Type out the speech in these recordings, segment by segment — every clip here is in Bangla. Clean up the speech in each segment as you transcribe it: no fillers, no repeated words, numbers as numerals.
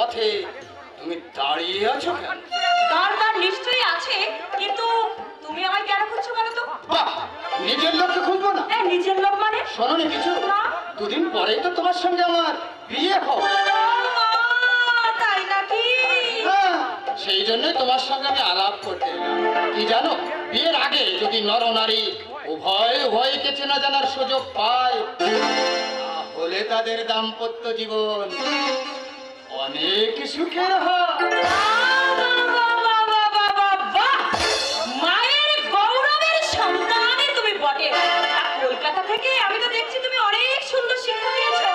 পথে তুমি দাঁড়িয়ে আছো কেন? দরকার নিশ্চয়ই আছে, কিন্তু তুমি আমায় কেন খুঁজছো বলো তো? বাহ, নিজের লোককে খুঁজবো না? নিজের লোক মানে? শোনোনি কিছু? দুদিন পরেই তো তোমার সঙ্গে আমার বিয়ে হবে। তাই নাকি? সেই জন্যই তোমার সঙ্গে আমি আলাপ করতে এলাম। কি জানো, বিয়ের আগে যদি নরনারী উভয়কে চেনা জানার সুযোগ পায়, তাহলে তাদের দাম্পত্য জীবন অনেক সুখের হয়। মায়ের গৌরবের সন্তানই তুমি বটে। কলকাতা থেকে আমি তো দেখছি তুমি অনেক সুন্দর শিক্ষা পেয়েছো।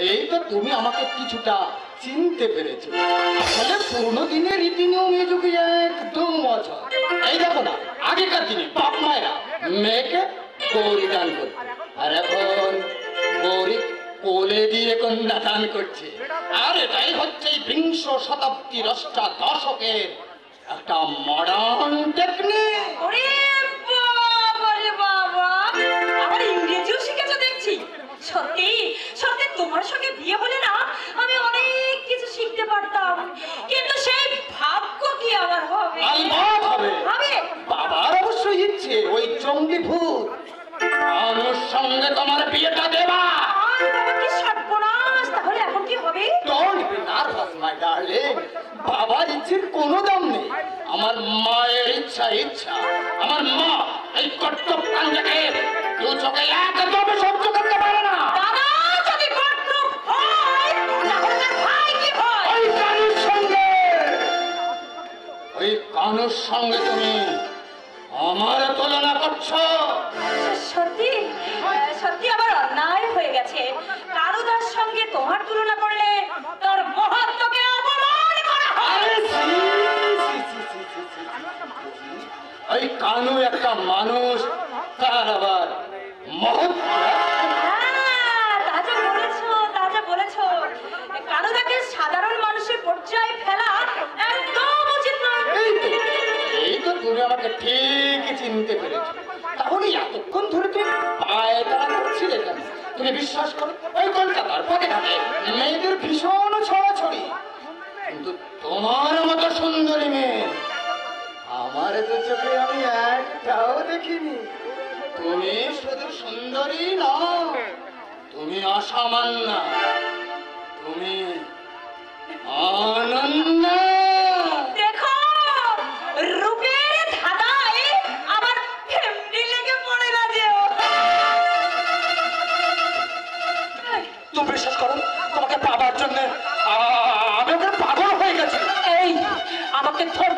এই তো তুমি আমাকে কিছুটা চিনতে পেরেছো। আসলে পুরোনো দিনের রীতি নিয়ম এ যুগে একদম অচল। এই দেখো না, আগেকার দিনে বাপ মায়েরা মেয়েকে গৌরী দান করত, আর এখন গৌরী কোলে দিয়ে কন্যা দান করছে। আর এটাই হচ্ছে বিংশ শতাব্দীর অষ্টাদশকের একটা মডার্ন টেকনিক। ওরে বাবা রে বাবা, আবার ইংরেজিও শিখেছো দেখছি। সত্যি সত্যি তোমার সঙ্গে বিয়ে হলে না আমি অনেক কিছু শিখতে পারতাম, কিন্তু সেই ভাগ্য কি আমার হবে? হবে। বাবার অবশ্যই ইচ্ছে ওই জঙ্গলি ভূত আমার সঙ্গে তোমার বিয়েটা দেবা। কি সর্বনাশ, তাহলে এখন কি হবে? Don't be nervous my darling. বাবার ইচ্ছের কোনো দাম নেই। আমার মায়ের ইচ্ছা। আমার মা এই কর্তব্য প্রাণটাকে দু চোখে একদমই সহ্য করতে পারে না। দাদা, যদি কর্তব্য হয় তাহলে তার ভাই কি হয়? ওই কানুর সঙ্গে তুমি আমার তুলনা করছো। সত্যি সত্যি আবার অন্যায় হয়ে গেছে। কারুদার সঙ্গে তোমার তুলনা করলে তোর মহত্বকে অপমান করা হয়। ওই কানু একটা মানুষ, তার আবার মহত্ব। তা যা বলেছো। কারুদাকে সাধারণ মানুষের পর্যায়ে ফেলা একদম উচিত নয়। এই তো তুমি আমাকে ঠিকই চিনতে পেরেছো। তাহলে এতক্ষণ ধরে তুমি পায়তারা করছিলে কেন? তুমি বিশ্বাস করো, ওই কলকাতার পথে ঘাটে মেয়েদের ভীষণ ছড়াছড়ি, কিন্তু তোমার মতো সুন্দরী মেয়ে আমার তো চোখে আমি একটাও দেখিনি। তুমি শুধু সুন্দরী নও, তুমি অসামান্য, তুমি অনন্য। দেখো, রূপের ধাঁধায় আবার ফেমনি লেগে পড়ে না যেও। তুমি বিশ্বাস করো, তোমাকে পাবার জন্য আমি ওকে পাগল হয়ে গেছি। এই আমাকে ধর